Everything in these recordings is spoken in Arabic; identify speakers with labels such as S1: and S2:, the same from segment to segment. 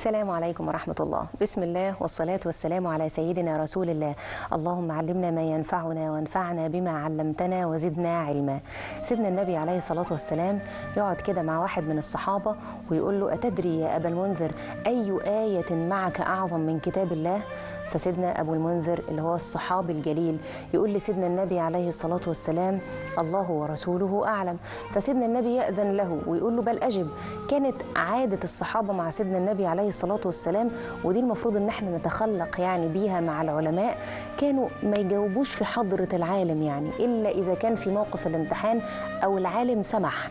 S1: السلام عليكم ورحمة الله. بسم الله والصلاة والسلام على سيدنا رسول الله. اللهم علمنا ما ينفعنا وانفعنا بما علمتنا وزدنا علما. سيدنا النبي عليه الصلاة والسلام يقعد كده مع واحد من الصحابة ويقول له: أتدري يا أبا المنذر أي آية معك أعظم من كتاب الله؟ فسيدنا أبو المنذر اللي هو الصحابي الجليل يقول لسيدنا النبي عليه الصلاة والسلام: الله ورسوله أعلم. فسيدنا النبي يأذن له ويقول له: بل أجب. كانت عادة الصحابة مع سيدنا النبي عليه الصلاة والسلام، ودي المفروض إن احنا نتخلق يعني بيها مع العلماء، كانوا ما يجاوبوش في حضرة العالم يعني إلا إذا كان في موقف الامتحان أو العالم سمح.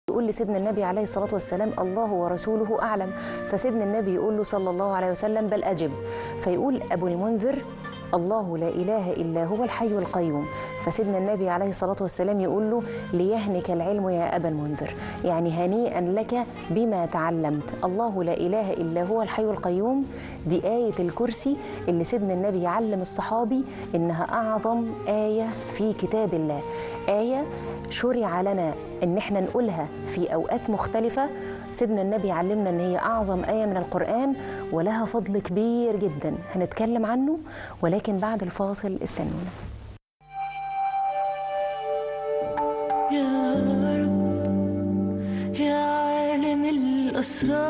S1: يقول لسيدنا النبي عليه الصلاة والسلام: الله ورسوله أعلم. فسيدنا النبي يقول له صلى الله عليه وسلم: بل أجب. فيقول أبو المنذر: الله لا إله إلا هو الحي القيوم. فسيدنا النبي عليه الصلاة والسلام يقول له: ليهنك العلم يا أبا المنذر، يعني هنيئا لك بما تعلمت. الله لا إله إلا هو الحي القيوم دي آية الكرسي اللي سيدنا النبي يعلم الصحابي إنها أعظم آية في كتاب الله، آية شرع لنا إن احنا نقولها في أوقات مختلفة. سيدنا النبي علمنا إن هي أعظم آية من القرآن ولها فضل كبير جدا هنتكلم عنه، ولكن بعد الفاصل استنونا.
S2: يا رب يا عالم الأسرار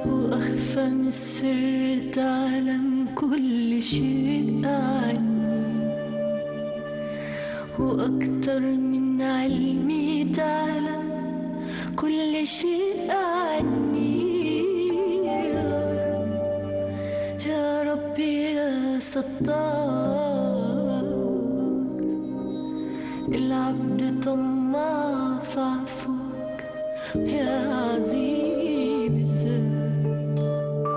S2: وأخفى من السر تعلم كل شيء عني، وأكتر من علمي تعلم كل شيء عني. يا ربي يا ستار، العبد طماع في عفوك يا عظيم الذات،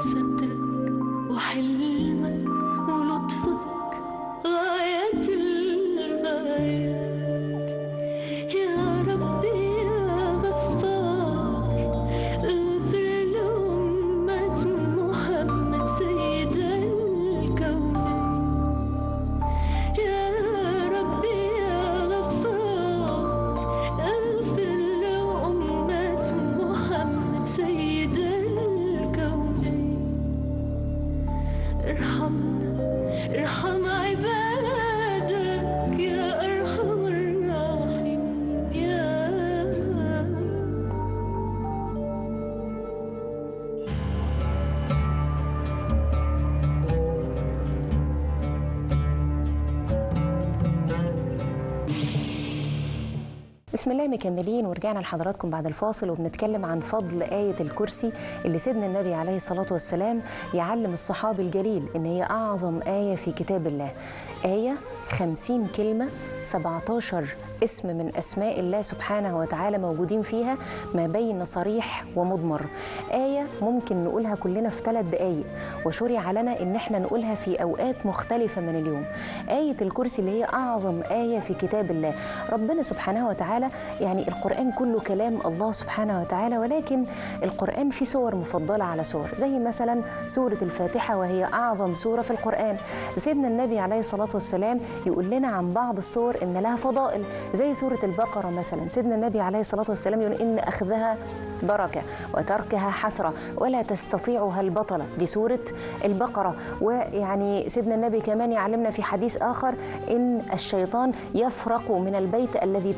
S2: سترك وحلمك ولطفك غاية الغايات. يا ربي يا غفار، اغفر لأمة محمد سيد الكونين. يا ربي يا غفار، اغفر لأمة محمد سيد الكونين. ارحمنا ارحم عبادك يا أرحم الراحمين. يا
S1: بسم الله مكملين، ورجعنا لحضراتكم بعد الفاصل وبنتكلم عن فضل آية الكرسي اللي سيدنا النبي عليه الصلاة والسلام يعلم الصحابي الجليل إن هي أعظم آية في كتاب الله. آية 50 كلمة، 17 اسم من أسماء الله سبحانه وتعالى موجودين فيها، ما بين صريح ومضمر. آية ممكن نقولها كلنا في 3 دقايق، وشرع لنا إن احنا نقولها في أوقات مختلفة من اليوم. آية الكرسي اللي هي أعظم آية في كتاب الله. ربنا سبحانه وتعالى يعني القرآن كله كلام الله سبحانه وتعالى، ولكن القرآن فيه سور مفضلة على سور، زي مثلا سورة الفاتحة وهي أعظم سورة في القرآن. سيدنا النبي عليه الصلاة والسلام يقول لنا عن بعض السور إن لها فضائل، زي سورة البقرة مثلا. سيدنا النبي عليه الصلاة والسلام يقول إن أخذها بركة وتركها حسرة ولا تستطيعها البطلة، دي سورة البقرة. ويعني سيدنا النبي كمان يعلمنا في حديث آخر إن الشيطان يفرق من البيت الذي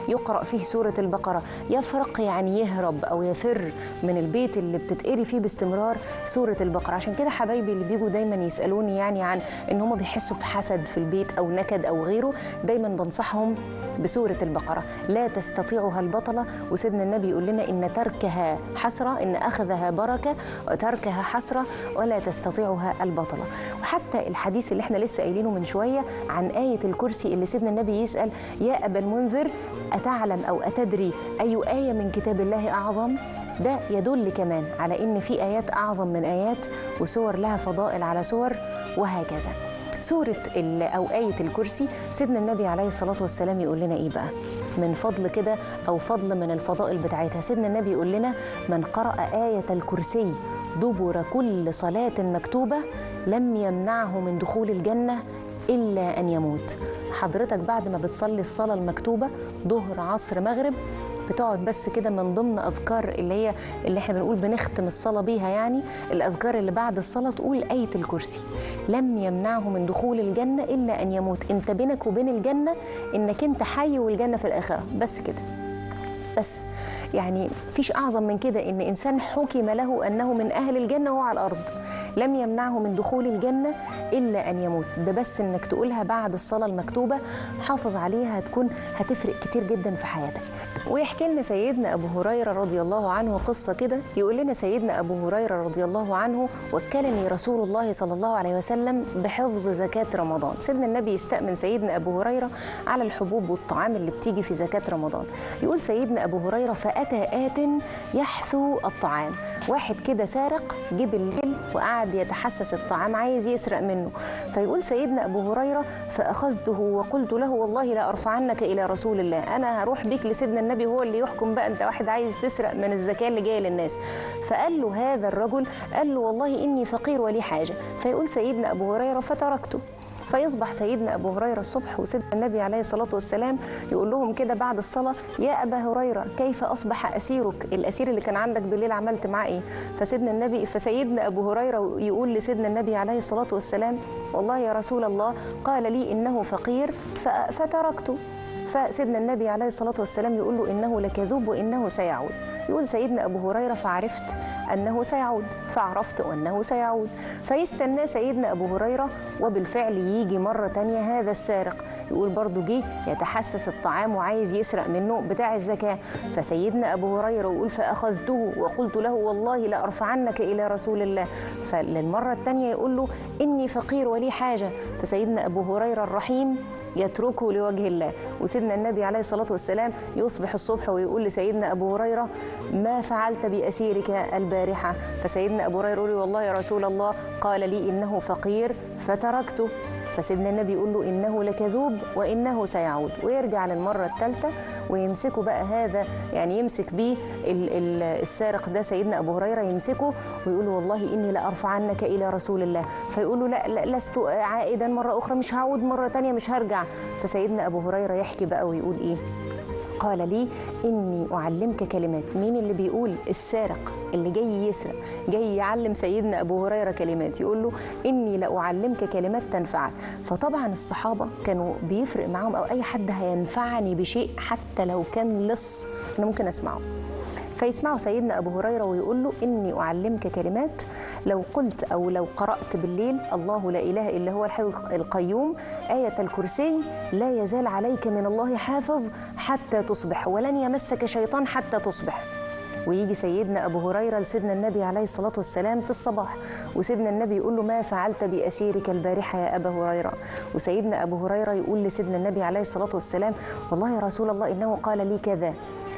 S1: يقرأ فيه سورة البقرة. يفرق يعني يهرب أو يفر من البيت اللي بتتقري فيه باستمرار سورة البقرة. عشان كده حبايبي اللي بيجوا دايما يسألوني يعني عن إن هم بيحسوا بحسد في البيت أو نكد أو غيره، دايما بنصحهم بسورة البقرة، لا تستطيعها البطلة. وسيدنا النبي يقول لنا إن تركها حسرة، إن أخذها بركة وتركها حسرة ولا تستطيعها البطلة. وحتى الحديث اللي احنا لسه قايلينه من شوية عن آية الكرسي اللي سيدنا النبي يسأل: يا أبا المنذر أتعلم أو أتدري أي آية من كتاب الله أعظم؟ ده يدل كمان على إن في آيات أعظم من آيات، وسور لها فضائل على سور، وهكذا. سورة أو آية الكرسي سيدنا النبي عليه الصلاة والسلام يقول لنا إيه بقى من فضل كده أو فضل من الفضائل بتاعتها؟ سيدنا النبي يقول لنا: من قرأ آية الكرسي دبر كل صلاة مكتوبة لم يمنعه من دخول الجنة إلا أن يموت. حضرتك بعد ما بتصلي الصلاة المكتوبة ظهر عصر مغرب بتقعد بس كده من ضمن أذكار اللي احنا بنقول بنختم الصلاة بيها، يعني الأذكار اللي بعد الصلاة تقول آية الكرسي: لم يمنعه من دخول الجنة إلا أن يموت. انت بينك وبين الجنة انك انت حي والجنة في الآخرة، بس كده. بس يعني مفيش أعظم من كده، إن إنسان حكم له أنه من أهل الجنة وهو على الأرض. لم يمنعه من دخول الجنة إلا أن يموت. ده بس إنك تقولها بعد الصلاة المكتوبة، حافظ عليها، هتفرق كتير جدا في حياتك. ويحكي لنا سيدنا أبو هريرة رضي الله عنه قصة كده. يقول لنا سيدنا أبو هريرة رضي الله عنه: وكلني رسول الله صلى الله عليه وسلم بحفظ زكاة رمضان. سيدنا النبي يستأمن سيدنا أبو هريرة على الحبوب والطعام اللي بتيجي في زكاة رمضان. يقول سيدنا أبو هريرة: فأتى آت يحثو الطعام. واحد كده سارق جه بالليل وقعد يتحسس الطعام، عايز يسرق منه. فيقول سيدنا أبو هريرة: فأخذته وقلت له: والله لا أرفعنك إلى رسول الله، أنا هروح بيك لسيدنا النبي هو اللي يحكم بقى، أنت واحد عايز تسرق من الزكاة اللي جاية للناس. فقال له هذا الرجل، قال له: والله إني فقير ولي حاجة. فيقول سيدنا أبو هريرة: فتركته. فيصبح سيدنا أبو هريرة الصبح وسيدنا النبي عليه الصلاة والسلام يقول لهم كده بعد الصلاة: يا أبا هريرة كيف أصبح أسيرك؟ الأسير اللي كان عندك بالليل عملت معاه إيه؟ فسيدنا أبو هريرة يقول لسيدنا النبي عليه الصلاة والسلام: والله يا رسول الله قال لي إنه فقير فتركته. فسيدنا النبي عليه الصلاة والسلام يقول له: إنه لكذوب وإنه سيعود. يقول سيدنا أبو هريرة: فعرفت أنه سيعود، فعرفت أنه سيعود. فيستنى سيدنا أبو هريرة، وبالفعل يجي مرة تانية هذا السارق، يقول برضو جه يتحسس الطعام وعايز يسرق منه بتاع الزكاة. فسيدنا أبو هريرة يقول: فأخذته وقلت له: والله لأرفعنك إلى رسول الله. فللمرة التانية يقول له: إني فقير ولي حاجة. فسيدنا أبو هريرة الرحيم يتركه لوجه الله. وسيدنا النبي عليه الصلاة والسلام يصبح الصبح ويقول لسيدنا أبو هريرة: ما فعلت بأسيرك البارحة؟ فسيدنا أبو هريرة يقول: والله يا رسول الله قال لي إنه فقير فتركته. فسيدنا النبي يقول له: إنه لكذوب وإنه سيعود. ويرجع للمرة الثالثة ويمسكه بقى هذا، يعني يمسك بيه السارق ده سيدنا أبو هريرة، يمسكه ويقول له: والله إني لأرفعنك إلى رسول الله. فيقول له: لا لست عائدا مرة أخرى، مش هعود مرة تانية، مش هرجع. فسيدنا أبو هريرة يحكي بقى ويقول إيه؟ قال لي: إني أعلمك كلمات. مين اللي بيقول؟ السارق اللي جاي يسرق، جاي يعلم سيدنا أبو هريرة كلمات، يقول له: إني لأعلمك كلمات تنفعك. فطبعا الصحابة كانوا بيفرق معهم، أو أي حد هينفعني بشيء حتى لو كان لص أنا ممكن أسمعه. فيسمعوا سيدنا أبو هريرة ويقول له: إني أعلمك كلمات لو قلت أو لو قرأت بالليل الله لا إله إلا هو الحي القيوم، آية الكرسي، لا يزال عليك من الله حافظ حتى تصبح، ولن يمسك شيطان حتى تصبح. ويجي سيدنا أبو هريرة لسيدنا النبي عليه الصلاة والسلام في الصباح، وسيدنا النبي يقول له: ما فعلت بأسيرك البارحة يا أبا هريرة؟ وسيدنا أبو هريرة يقول لسيدنا النبي عليه الصلاة والسلام: والله يا رسول الله إنه قال لي كذا.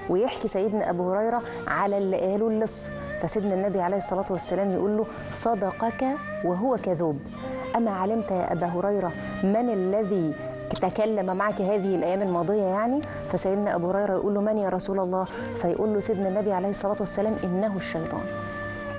S1: ويحكي سيدنا أبو هريرة على اللي قاله اللص. فسيدنا النبي عليه الصلاة والسلام يقول له: صدقك وهو كذوب. أما علمت يا أبا هريرة من الذي تكلم معك هذه الأيام الماضية يعني؟ فسيدنا أبو هريرة يقول له: من يا رسول الله؟ فيقول له سيدنا النبي عليه الصلاة والسلام: إنه الشيطان.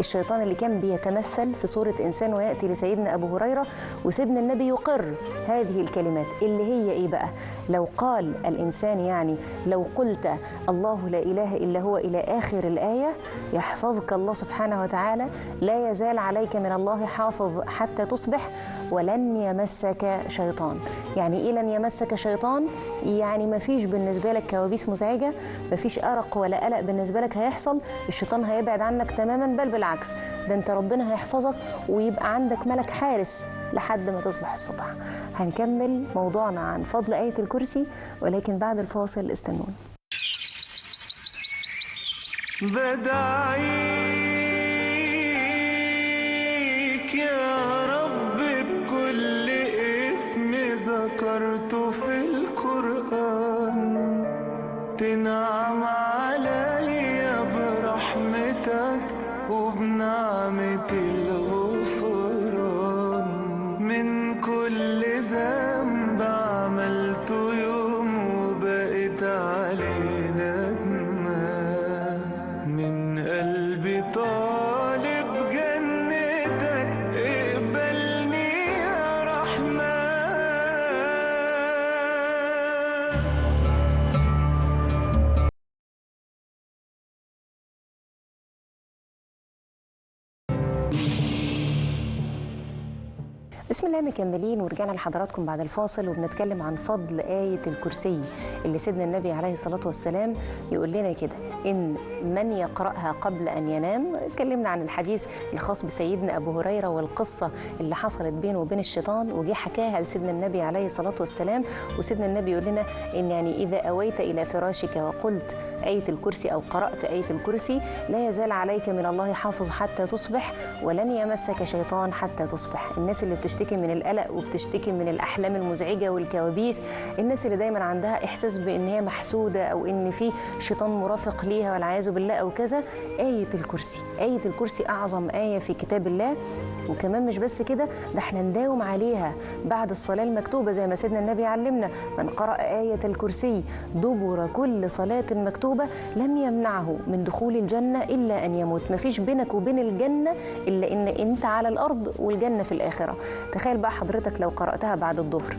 S1: الشيطان اللي كان بيتمثل في صورة إنسان ويأتي لسيدنا أبو هريرة، وسيدنا النبي يقر هذه الكلمات اللي هي إيه بقى؟ لو قال الإنسان، يعني لو قلت الله لا إله إلا هو إلى آخر الآية، يحفظك الله سبحانه وتعالى، لا يزال عليك من الله حافظ حتى تصبح، ولن يمسك شيطان. يعني إيه لن يمسك شيطان؟ يعني ما فيش بالنسبة لك كوابيس مزعجة، ما فيش أرق ولا قلق بالنسبة لك هيحصل، الشيطان هيبعد عنك تماما، بل بالعكس ده انت ربنا هيحفظك ويبقى عندك ملك حارس لحد ما تصبح الصبح. هنكمل موضوعنا عن فضل آية الكرسي، ولكن بعد الفاصل استنوني.
S3: بدعيك يا رب بكل اسم ذكرته في القرآن، تنعم عليا برحمتك وبنعمة الغفران، من كل ذنب عملته يوم وبقيت عليه ندمان، من قلبي طالب جنتك اقبلني يا رحمن.
S1: بسم الله مكملين ورجعنا لحضراتكم بعد الفاصل وبنتكلم عن فضل آية الكرسي اللي سيدنا النبي عليه الصلاة والسلام يقول لنا كده إن من يقرأها قبل أن ينام. اتكلمنا عن الحديث الخاص بسيدنا أبو هريرة والقصة اللي حصلت بينه وبين الشيطان وجي حكاها لسيدنا النبي عليه الصلاة والسلام. وسيدنا النبي يقول لنا إن يعني إذا أويت إلى فراشك وقلت آية الكرسي أو قرأت آية الكرسي لا يزال عليك من الله حافظ حتى تصبح ولن يمسك شيطان حتى تصبح. الناس اللي بتشتكي من القلق وبتشتكي من الأحلام المزعجة والكوابيس، الناس اللي دايما عندها إحساس بإن هي محسودة أو إن في شيطان مرافق ليها والعياذ بالله أو كذا، آية الكرسي. آية الكرسي أعظم آية في كتاب الله. وكمان مش بس كده، ده احنا نداوم عليها بعد الصلاة المكتوبة زي ما سيدنا النبي علمنا: من قرأ آية الكرسي دبر كل صلاة مكتوبة لم يمنعه من دخول الجنة إلا أن يموت. مفيش بينك وبين الجنة إلا إن أنت على الأرض والجنة في الآخرة. تخيل بقى حضرتك لو قرأتها بعد الظهر: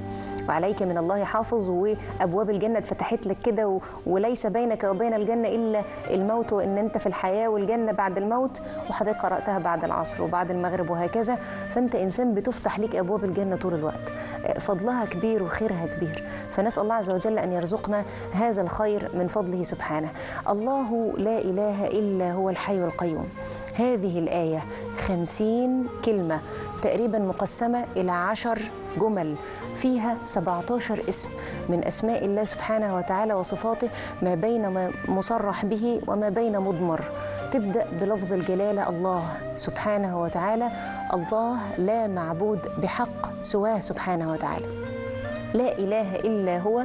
S1: وعليك من الله حافظ، وأبواب الجنة اتفتحت لك كده وليس بينك وبين الجنة إلا الموت، وإن أنت في الحياة والجنة بعد الموت، وحضرتك قرأتها بعد العصر وبعد المغرب وهكذا، فأنت إنسان بتفتح لك أبواب الجنة طول الوقت. فضلها كبير وخيرها كبير، فنسأل الله عز وجل أن يرزقنا هذا الخير من فضله سبحانه. الله لا إله إلا هو الحي القيوم. هذه الآية 50 كلمة تقريبا مقسمة إلى 10 جمل فيها 17 اسم من أسماء الله سبحانه وتعالى وصفاته، ما بين مصرح به وما بين مضمر. تبدأ بلفظ الجلالة الله سبحانه وتعالى. الله لا معبود بحق سواه سبحانه وتعالى. لا إله إلا هو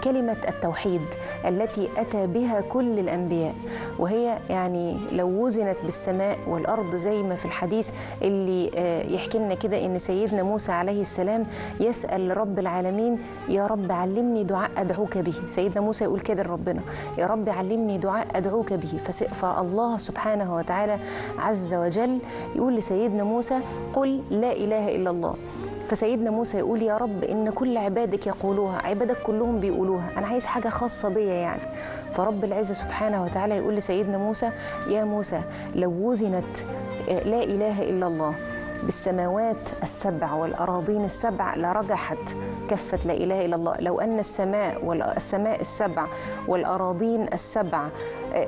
S1: كلمة التوحيد التي أتى بها كل الأنبياء، وهي يعني لو وزنت بالسماء والأرض زي ما في الحديث اللي يحكي لنا كده إن سيدنا موسى عليه السلام يسأل رب العالمين: يا رب علمني دعاء أدعوك به. سيدنا موسى يقول كده لربنا: يا رب علمني دعاء أدعوك به. فالله سبحانه وتعالى عز وجل يقول لسيدنا موسى: قل لا إله إلا الله. فسيدنا موسى يقول: يا رب إن كل عبادك يقولوها، عبادك كلهم بيقولوها، أنا عايز حاجة خاصة بيا يعني. فرب العزة سبحانه وتعالى يقول لسيدنا موسى: يا موسى لو وزنت لا إله إلا الله بالسماوات السبع والأراضين السبع لرجحت كفة لا إله إلا الله. لو أن السماء السبع والأراضين السبع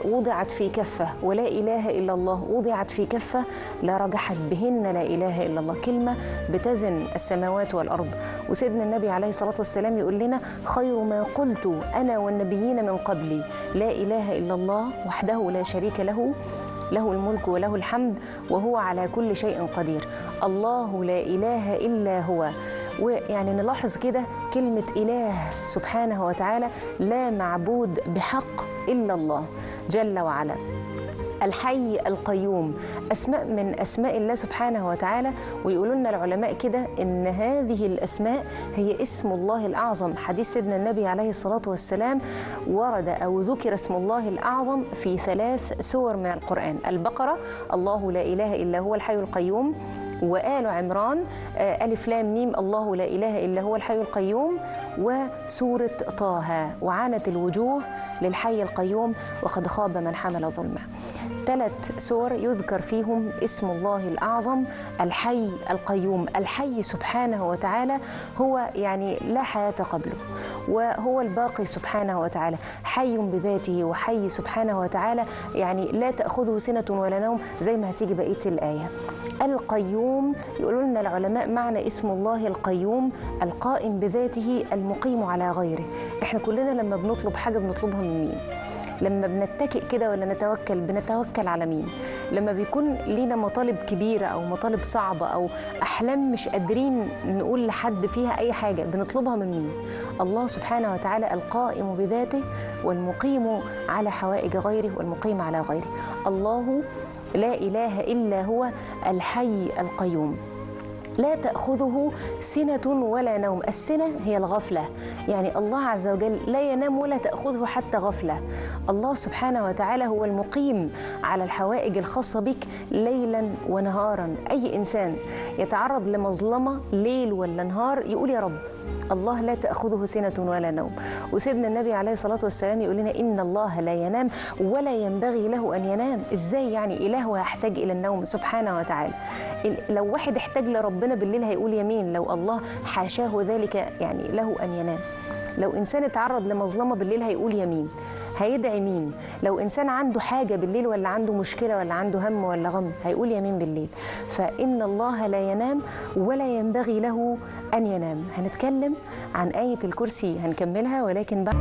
S1: وضعت في كفة ولا إله إلا الله وضعت في كفة لرجحت بهن لا إله إلا الله. كلمة بتزن السماوات والأرض. وسيدنا النبي عليه الصلاة والسلام يقول لنا: خير ما قلت أنا والنبيين من قبلي لا إله إلا الله وحده لا شريك له، له الملك وله الحمد وهو على كل شيء قدير. الله لا إله إلا هو. ويعني نلاحظ كده كلمة إله سبحانه وتعالى، لا معبود بحق إلا الله جل وعلا. الحي القيوم أسماء من أسماء الله سبحانه وتعالى. ويقولوا لنا العلماء كده إن هذه الأسماء هي اسم الله الأعظم. حديث سيدنا النبي عليه الصلاة والسلام ورد أو ذكر اسم الله الأعظم في 3 سور من القرآن: البقرة الله لا إله إلا هو الحي القيوم، وآل عمران ألف لام ميم الله لا إله إلا هو الحي القيوم، وسورة طه وعانت الوجوه للحي القيوم وقد خاب من حمل ظلما. 3 سور يذكر فيهم اسم الله الأعظم الحي القيوم. الحي سبحانه وتعالى هو يعني لا حياة قبله، وهو الباقي سبحانه وتعالى، حي بذاته وحي سبحانه وتعالى، يعني لا تأخذه سنة ولا نوم زي ما هتيجي بقية الآية. القيوم يقولوا لنا العلماء معنى اسم الله القيوم القائم بذاته المقيم على غيره. احنا كلنا لما بنطلب حاجة بنطلبها من مين؟ لما بنتكئ كده ولا بنتوكل على مين؟ لما بيكون لينا مطالب كبيرة أو مطالب صعبة أو أحلام مش قادرين نقول لحد فيها أي حاجة بنطلبها من مين؟ الله سبحانه وتعالى القائم بذاته والمقيم على حوائج غيره والمقيم على غيره. الله لا إله إلا هو الحي القيوم لا تأخذه سنة ولا نوم. السنة هي الغفلة، يعني الله عز وجل لا ينام ولا تأخذه حتى غفلة. الله سبحانه وتعالى هو المقيم على الحوائج الخاصة بك ليلا ونهارا. أي إنسان يتعرض لمظلمة ليل ولا نهار يقول: يا رب الله لا تأخذه سنة ولا نوم. وسيدنا النبي عليه الصلاة والسلام يقول لنا إن الله لا ينام ولا ينبغي له أن ينام. إزاي يعني إله ويحتاج إلى النوم سبحانه وتعالى؟ لو واحد احتاج لربنا بالليل هيقول يمين، لو الله حاشاه ذلك يعني له أن ينام. لو إنسان اتعرض لمظلمة بالليل هيقول يمين، هيدعي مين؟ لو إنسان عنده حاجة بالليل ولا عنده مشكلة ولا عنده هم ولا غم هيقول يمين بالليل. فإن الله لا ينام ولا ينبغي له أن ينام. هنتكلم عن آية الكرسي هنكملها، ولكن بعد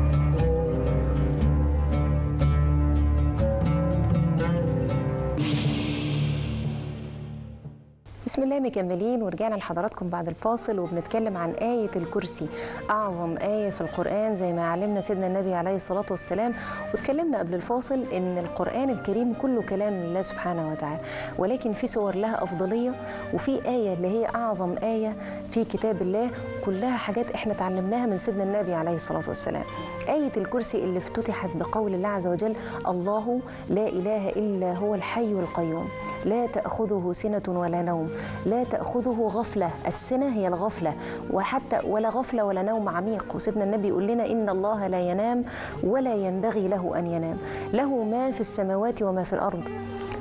S1: بسم الله مكملين ورجعنا لحضراتكم بعد الفاصل، وبنتكلم عن آية الكرسي، أعظم آية في القرآن زي ما علمنا سيدنا النبي عليه الصلاة والسلام. واتكلمنا قبل الفاصل إن القرآن الكريم كله كلام الله سبحانه وتعالى، ولكن في سور لها أفضلية، وفي آية اللي هي أعظم آية في كتاب الله كلها حاجات إحنا اتعلمناها من سيدنا النبي عليه الصلاة والسلام. آية الكرسي اللي افتتحت بقول الله عز وجل: الله لا إله إلا هو الحي القيوم لا تأخذه سنة ولا نوم لا تأخذه غفلة. السنة هي الغفلة، وحتى ولا غفلة ولا نوم عميق. وسيدنا النبي يقول لنا إن الله لا ينام ولا ينبغي له أن ينام، له ما في السماوات وما في الأرض.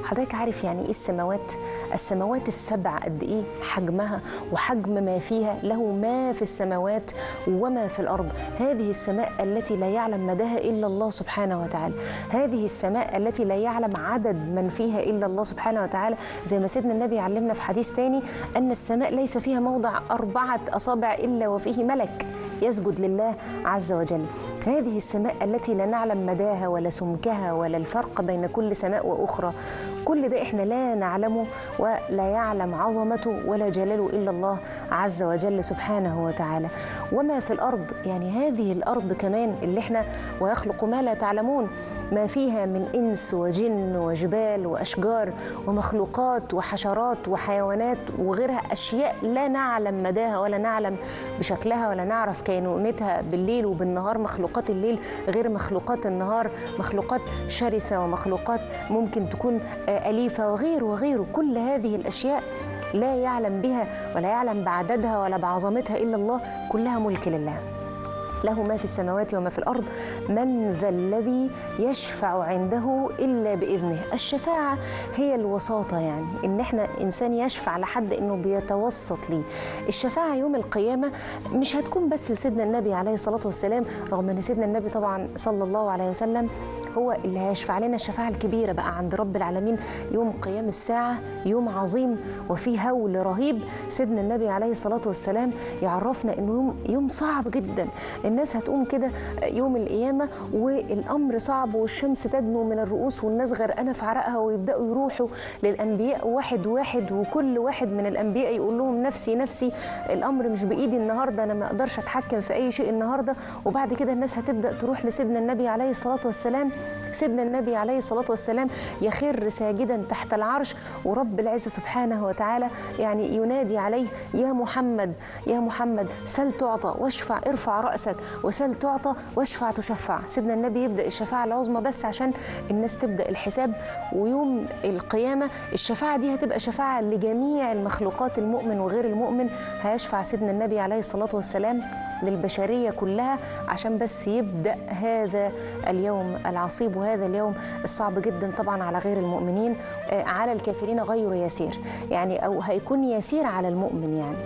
S1: حضرتك عارف يعني إيه السماوات؟ السماوات السبع قد إيه حجمها وحجم ما فيها، له ما في السماوات وما في الأرض. هذه السماء التي لا يعلم مداها إلا الله سبحانه وتعالى، هذه السماء التي لا يعلم عدد من فيها إلا الله سبحانه وتعالى. زي ما سيدنا النبي علمنا في حديث تاني أن السماء ليس فيها موضع 4 أصابع إلا وفيه ملك يسجد لله عز وجل. هذه السماء التي لا نعلم مداها ولا سمكها ولا الفرق بين كل سماء وأخرى، كل ده إحنا لا نعلمه ولا يعلم عظمته ولا جلاله إلا الله عز وجل سبحانه وتعالى. وما في الأرض، يعني هذه الأرض كمان اللي إحنا ويخلق ما لا تعلمون، ما فيها من إنس وجن وجبال وأشجار ومخلوقات وحشرات وحيوانات وغيرها، أشياء لا نعلم مداها ولا نعلم بشكلها ولا نعرف كينونتها بالليل وبالنهار. مخلوقات الليل غير مخلوقات النهار، مخلوقات شرسة ومخلوقات ممكن تكون أليفة وغيره وغيره. كل هذه الأشياء لا يعلم بها ولا يعلم بعددها ولا بعظمتها إلا الله، كلها ملك لله. له ما في السماوات وما في الأرض. من ذا الذي يشفع عنده إلا بإذنه. الشفاعة هي الوساطة، يعني إن إحنا إنسان يشفع لحد إنه بيتوسط ليه. الشفاعة يوم القيامة مش هتكون بس لسيدنا النبي عليه الصلاة والسلام، رغم أن سيدنا النبي طبعا صلى الله عليه وسلم هو اللي هيشفع لنا الشفاعة الكبيرة بقى عند رب العالمين يوم قيام الساعة، يوم عظيم وفيه هول رهيب. سيدنا النبي عليه الصلاة والسلام يعرفنا إنه يوم صعب جدا. الناس هتقوم كده يوم القيامة والأمر صعب، والشمس تدنو من الرؤوس والناس غرقانة في عرقها، ويبدأوا يروحوا للأنبياء واحد واحد، وكل واحد من الأنبياء يقول لهم نفسي نفسي، الأمر مش بإيدي النهاردة، أنا ما أقدرش أتحكم في أي شيء النهاردة. وبعد كده الناس هتبدأ تروح لسيدنا النبي عليه الصلاة والسلام. سيدنا النبي عليه الصلاة والسلام يخر ساجدا تحت العرش، ورب العزة سبحانه وتعالى يعني ينادي عليه: يا محمد يا محمد سل تعطى واشفع، ارفع رأسك وسل تعطى واشفع تشفع. سيدنا النبي يبدأ الشفاعة العظمى بس عشان الناس تبدأ الحساب. ويوم القيامة الشفاعة دي هتبقى شفاعة لجميع المخلوقات، المؤمن وغير المؤمن. هيشفع سيدنا النبي عليه الصلاة والسلام للبشرية كلها عشان بس يبدأ هذا اليوم العصيب وهذا اليوم الصعب جدا طبعا على غير المؤمنين. على الكافرين غير يسير، يعني أو هيكون يسير على المؤمن، يعني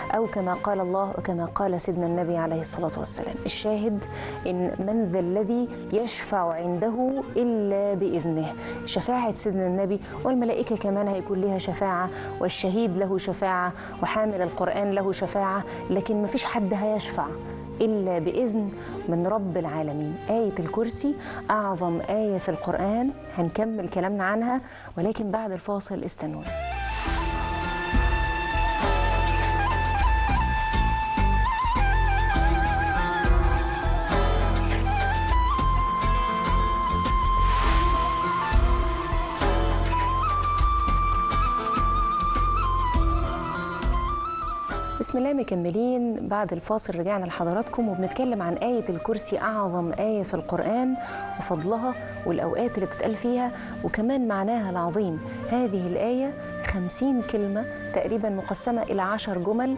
S1: أو كما قال الله وكما قال سيدنا النبي عليه الصلاة والسلام. الشاهد إن من ذا الذي يشفع عنده إلا بإذنه. شفاعة سيدنا النبي والملائكة كمان هيكون لها شفاعة، والشهيد له شفاعة، وحامل القرآن له شفاعة، لكن مفيش حد هيشفع إلا بإذن من رب العالمين. آية الكرسي أعظم آية في القرآن، هنكمل كلامنا عنها ولكن بعد الفاصل. استنونا. بسم الله مكملين بعد الفاصل. رجعنا لحضراتكم وبنتكلم عن آية الكرسي أعظم آية في القرآن وفضلها والأوقات اللي بتتقال فيها، وكمان معناها العظيم. هذه الآية 50 كلمة تقريبا مقسمة إلى 10 جمل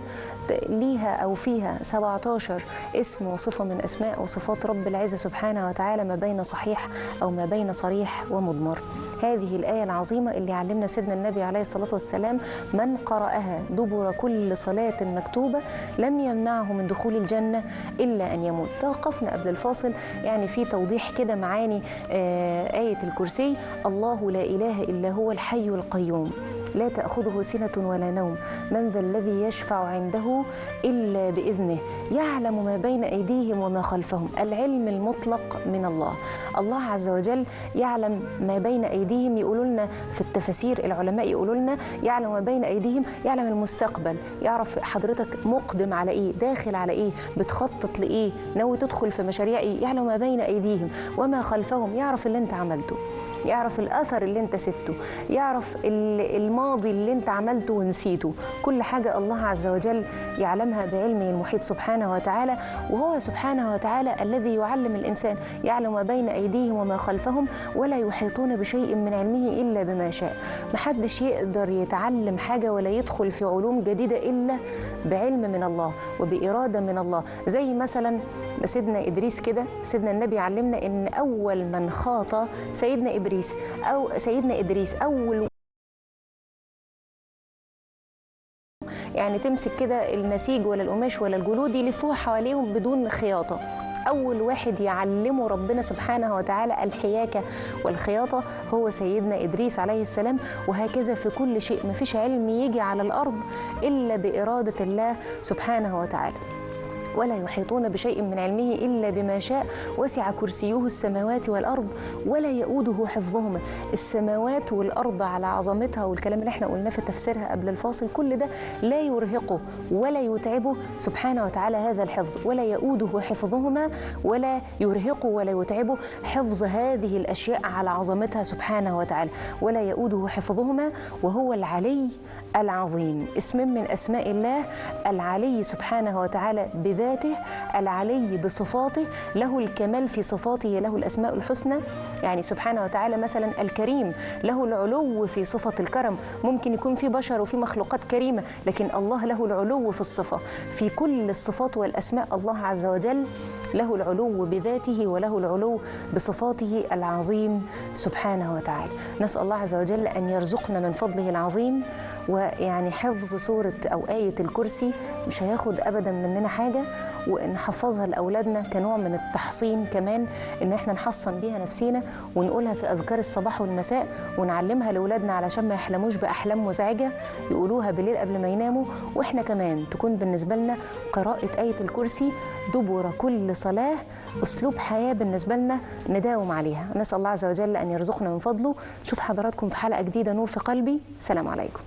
S1: ليها أو فيها 17 اسم وصفة من أسماء وصفات رب العزة سبحانه وتعالى، ما بين صحيح أو ما بين صريح ومضمر. هذه الآية العظيمة اللي علمنا سيدنا النبي عليه الصلاة والسلام من قرأها دبر كل صلاة مكتوبة لم يمنعه من دخول الجنة إلا أن يموت. توقفنا قبل الفاصل يعني في توضيح كده معاني آية الكرسي. الله لا إله إلا هو الحي القيوم لا تأخذه سنة ولا نوم، من ذا الذي يشفع عنده إلا بإذنه، يعلم ما بين أيديهم وما خلفهم. العلم المطلق من الله. الله عز وجل يعلم ما بين أيديهم. يقولوا لنا في التفاسير العلماء يقولوا لنا يعلم ما بين أيديهم، يعلم المستقبل، يعرف حضرتك مقدم على إيه، داخل على إيه، بتخطط لإيه، ناوي تدخل في مشاريع إيه. يعلم ما بين أيديهم وما خلفهم، يعرف اللي أنت عملته، يعرف الأثر اللي أنت سبته، يعرف الماضي اللي أنت عملته ونسيته. كل حاجة الله عز وجل يعلمها بعلمه المحيط سبحانه وتعالى. وهو سبحانه وتعالى الذي يعلم الإنسان، يعلم ما بين أيديهم وما خلفهم ولا يحيطون بشيء من علمه إلا بما شاء. محدش يقدر يتعلم حاجة ولا يدخل في علوم جديدة إلا بعلم من الله وبإرادة من الله. زي مثلا سيدنا إدريس كده، سيدنا النبي علمنا إن أول من خاط سيدنا إدريس أول يعني تمسك كده النسيج ولا القماش ولا الجلود يلفوها حواليهم بدون خياطة. أول واحد يعلمه ربنا سبحانه وتعالى الحياكة والخياطة هو سيدنا إدريس عليه السلام. وهكذا في كل شيء، مفيش علم يجي على الأرض إلا بإرادة الله سبحانه وتعالى. ولا يحيطون بشيء من علمه إلا بما شاء، وسع كرسيه السماوات والأرض ولا يؤوده حفظهما. السماوات والأرض على عظمتها والكلام اللي احنا قلناه في تفسيرها قبل الفاصل، كل ده لا يرهقه ولا يتعبه سبحانه وتعالى هذا الحفظ، ولا يؤوده حفظهما ولا يرهقه ولا يتعبه حفظ هذه الأشياء على عظمتها سبحانه وتعالى، ولا يؤوده حفظهما. وهو العلي العظيم، اسم من أسماء الله العلي سبحانه وتعالى بذاته، العلي بصفاته، له الكمال في صفاته، له الأسماء الحسنى. يعني سبحانه وتعالى مثلا الكريم، له العلو في صفة الكرم. ممكن يكون في بشر وفي مخلوقات كريمة، لكن الله له العلو في الصفة. في كل الصفات والأسماء الله عز وجل له العلو بذاته وله العلو بصفاته العظيم سبحانه وتعالى. نسأل الله عز وجل أن يرزقنا من فضله العظيم. ويعني حفظ سورة أو آية الكرسي مش هياخد أبدا مننا حاجة، ونحفظها لأولادنا كنوع من التحصين كمان، إن احنا نحصن بيها نفسينا ونقولها في أذكار الصباح والمساء، ونعلمها لأولادنا علشان ما يحلموش بأحلام مزعجة، يقولوها بالليل قبل ما يناموا. وإحنا كمان تكون بالنسبة لنا قراءة آية الكرسي دبر كل صلاة أسلوب حياة بالنسبة لنا نداوم عليها. نسأل الله عز وجل أن يرزقنا من فضله. شوف حضراتكم في حلقة جديدة نور في قلبي. سلام عليكم.